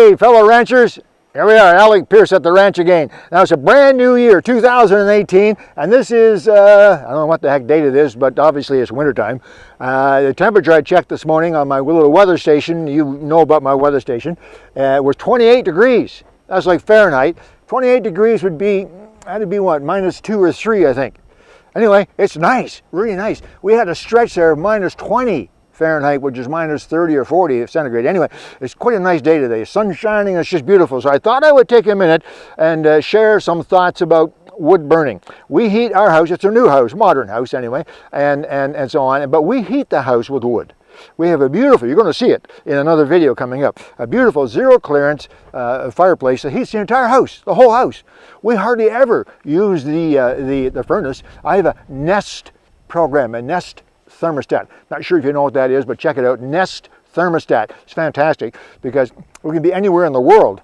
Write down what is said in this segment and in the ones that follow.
Hey, fellow ranchers, here we are, Alec, Peirce at the ranch again. Now it's a brand new year, 2018, and this is, I don't know what the heck date it is, but obviously it's wintertime. The temperature I checked this morning on my little weather station, you know about my weather station, was 28 degrees. That's like Fahrenheit. 28 degrees would be, that'd be what, -2 or 3, I think. Anyway, it's nice, really nice. We had a stretch there of -20. Fahrenheit, which is -30 or 40 centigrade. Anyway, it's quite a nice day today. Sun shining, it's just beautiful. So I thought I would take a minute and share some thoughts about wood burning. We heat our house, it's a new house, modern house anyway, and so on, but we heat the house with wood. We have a beautiful, you're going to see it in another video coming up, a beautiful zero clearance fireplace that heats the entire house, the whole house. We hardly ever use the furnace. I have a Nest program, a Nest thermostat. Not sure if you know what that is, but check it out. Nest thermostat. It's fantastic because we can be anywhere in the world.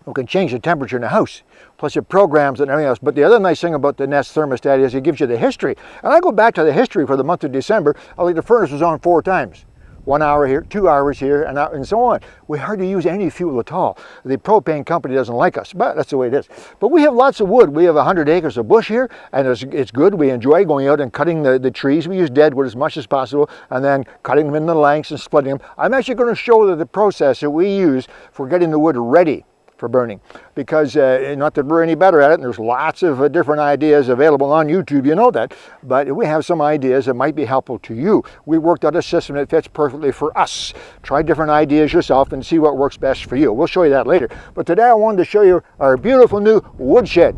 We can change the temperature in the house, plus it programs and everything else. But the other nice thing about the Nest thermostat is it gives you the history. And I go back to the history for the month of December. I think the furnace was on 4 times. 1 hour here, 2 hours here, and so on. We hardly use any fuel at all. The propane company doesn't like us, but that's the way it is. But we have lots of wood. We have 100 acres of bush here, and it's good. We enjoy going out and cutting the trees. We use dead wood as much as possible, and then cutting them into lengths and splitting them. I'm actually going to show the process that we use for getting the wood ready for burning, because not that we're any better at it, and there's lots of different ideas available on YouTube, you know that, but we have some ideas that might be helpful to you. We worked out a system that fits perfectly for us. Try different ideas yourself and see what works best for you. We'll show you that later. But today I wanted to show you our beautiful new woodshed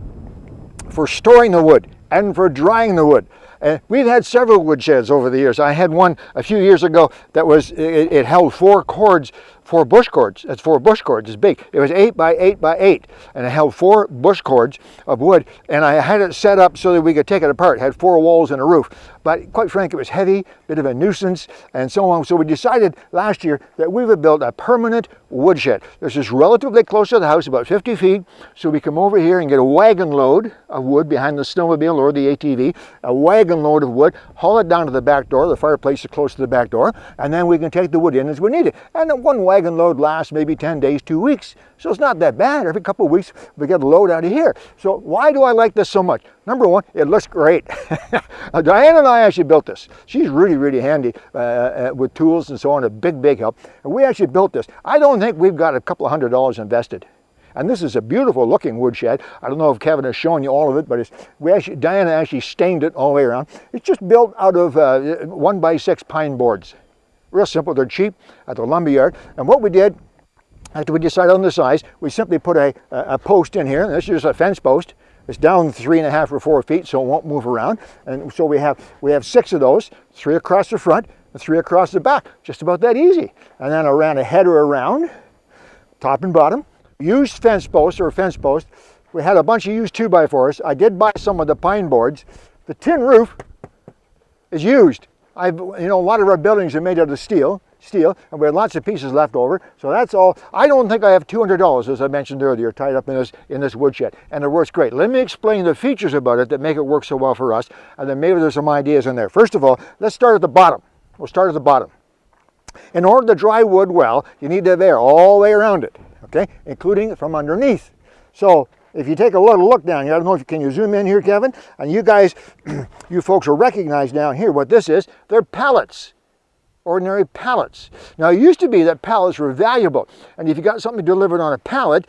for storing the wood and for drying the wood. We've had several woodsheds over the years. I had one a few years ago that was, it held 4 cords, 4 bush cords. It's 4 bush cords, it's big. It was 8 by 8 by 8, and it held 4 bush cords of wood, and I had it set up so that we could take it apart. It had 4 walls and a roof. But quite frankly, it was heavy, bit of a nuisance, and so on. So we decided last year that we would build a permanent woodshed. This is relatively close to the house, about 50 feet, so we come over here and get a wagon load of wood behind the snowmobile or the ATV, a wagon load of wood, haul it down to the back door. The fireplace is close to the back door, and then we can take the wood in as we need it. And one wagon load lasts maybe 10 days, 2 weeks. So it's not that bad. Every couple of weeks we get a load out of here. So why do I like this so much? Number one, it looks great. Diane and I actually built this. She's really, really handy with tools and so on, a big help. And we actually built this. I don't think we've got a couple of $100 invested. And this is a beautiful looking woodshed. I don't know if Kevin has shown you all of it, but Diana actually stained it all the way around. It's just built out of 1 by 6 pine boards. Real simple, they're cheap at the lumber yard. And what we did, after we decided on the size, we simply put a post in here. This is just a fence post. It's down 3.5 or 4 feet, so it won't move around. And so we have 6 of those, 3 across the front and 3 across the back. Just about that easy. And then I ran a header around, top and bottom. Used fence posts or fence post. We had a bunch of used 2x4s. I did buy some of the pine boards. The tin roof is used. A lot of our buildings are made out of steel, and we had lots of pieces left over. So that's all. I don't think I have $200, as I mentioned earlier, tied up in this woodshed, and it works great. Let me explain the features about it that make it work so well for us, and then maybe there's some ideas in there. First of all, let's start at the bottom. We'll start at the bottom. In order to dry wood well, you need to have air all the way around it, okay, including from underneath. So if you take a little look down here, I don't know if can you zoom in here, Kevin? And you guys, you folks will recognize down here what this is. They're pallets, ordinary pallets. Now it used to be that pallets were valuable, and if you got something delivered on a pallet,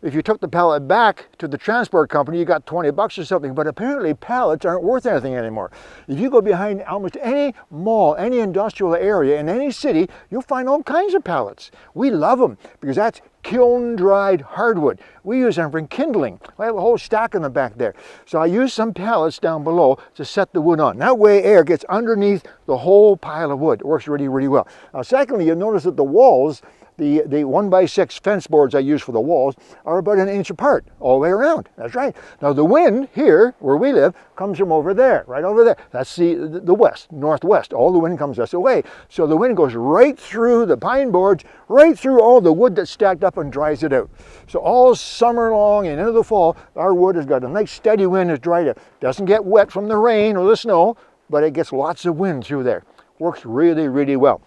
if you took the pallet back to the transport company, you got 20 bucks or something, but apparently pallets aren't worth anything anymore. If you go behind almost any mall, any industrial area in any city, you'll find all kinds of pallets. We love them because that's kiln-dried hardwood. We use them for kindling. I have a whole stack in the back there. So I use some pallets down below to set the wood on. That way air gets underneath the whole pile of wood. It works really, really well. Now secondly, you'll notice that the walls, the 1 by 6 fence boards I use for the walls are about 1 inch apart all the way around. That's right. Now the wind here, where we live, comes from over there, right over there. That's the west, northwest. All the wind comes this way. So the wind goes right through the pine boards, right through all the wood that's stacked up and dries it out. So all summer long and into the fall, our wood has got a nice steady wind that's dried out. Doesn't get wet from the rain or the snow, but it gets lots of wind through there. Works really, really well.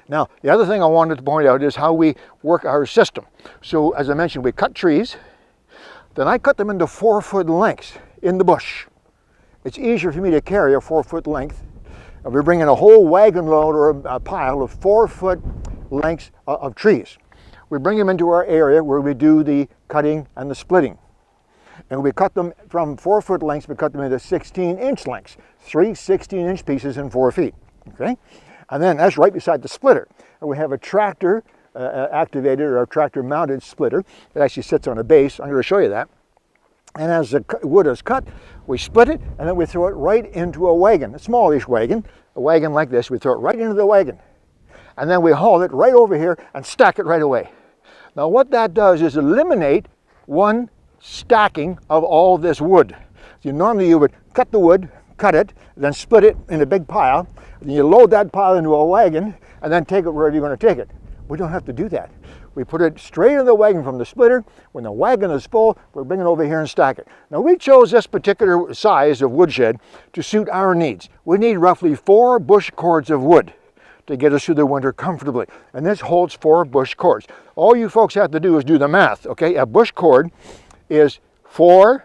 Now, the other thing I wanted to point out is how we work our system. So, as I mentioned, we cut trees, then I cut them into 4-foot lengths in the bush. It's easier for me to carry a 4-foot length. And we're bringing a whole wagon load or a pile of 4-foot lengths of trees. We bring them into our area where we do the cutting and the splitting. And we cut them from 4-foot lengths, we cut them into 16-inch lengths. 3 16-inch pieces in 4 feet, okay? And then that's right beside the splitter. And we have a tractor activated or a tractor mounted splitter that actually sits on a base. I'm going to show you that. And as the wood is cut, we split it and then we throw it right into a wagon, a smallish wagon, a wagon like this. We throw it right into the wagon. And then we haul it right over here and stack it right away. Now what that does is eliminate one stacking of all this wood. So normally you would cut the wood, cut it, then split it in a big pile. Then you load that pile into a wagon and then take it wherever you're going to take it. We don't have to do that. We put it straight in the wagon from the splitter. When the wagon is full, we're bringing it over here and stack it. Now we chose this particular size of woodshed to suit our needs. We need roughly 4 bush cords of wood to get us through the winter comfortably. And this holds 4 bush cords. All you folks have to do is do the math, okay? A bush cord is 4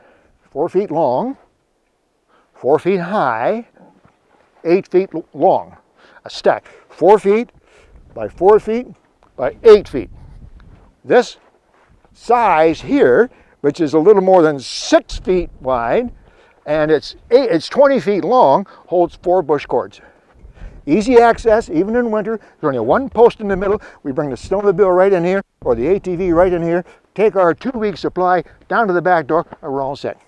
feet long, 4 feet high, 8 feet long. A stack, 4 feet by 4 feet by 8 feet. This size here, which is a little more than 6 feet wide, and it's 20 feet long, holds 4 bush cords. Easy access, even in winter. There's only one post in the middle. We bring the snowmobile right in here, or the ATV right in here, take our 2-week supply down to the back door, and we're all set.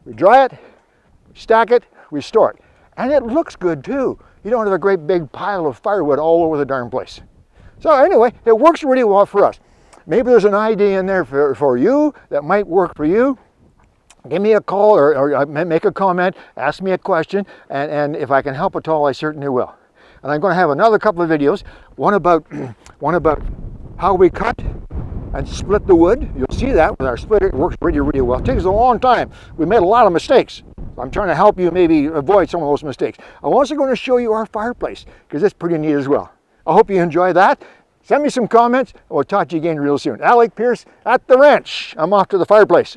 We dry it, we stack it, we store it. And it looks good too. You don't have a great big pile of firewood all over the darn place. So anyway, it works really well for us. Maybe there's an idea in there for you that might work for you. Give me a call or make a comment, ask me a question, and if I can help at all, I certainly will. And I'm going to have another couple of videos, one about how we cut and split the wood. You'll see that with our splitter. It works really, really well. It takes a long time. We made a lot of mistakes. I'm trying to help you maybe avoid some of those mistakes. I'm also going to show you our fireplace, because it's pretty neat as well. I hope you enjoy that. Send me some comments, and we'll talk to you again real soon. Alec, Peirce at the ranch. I'm off to the fireplace.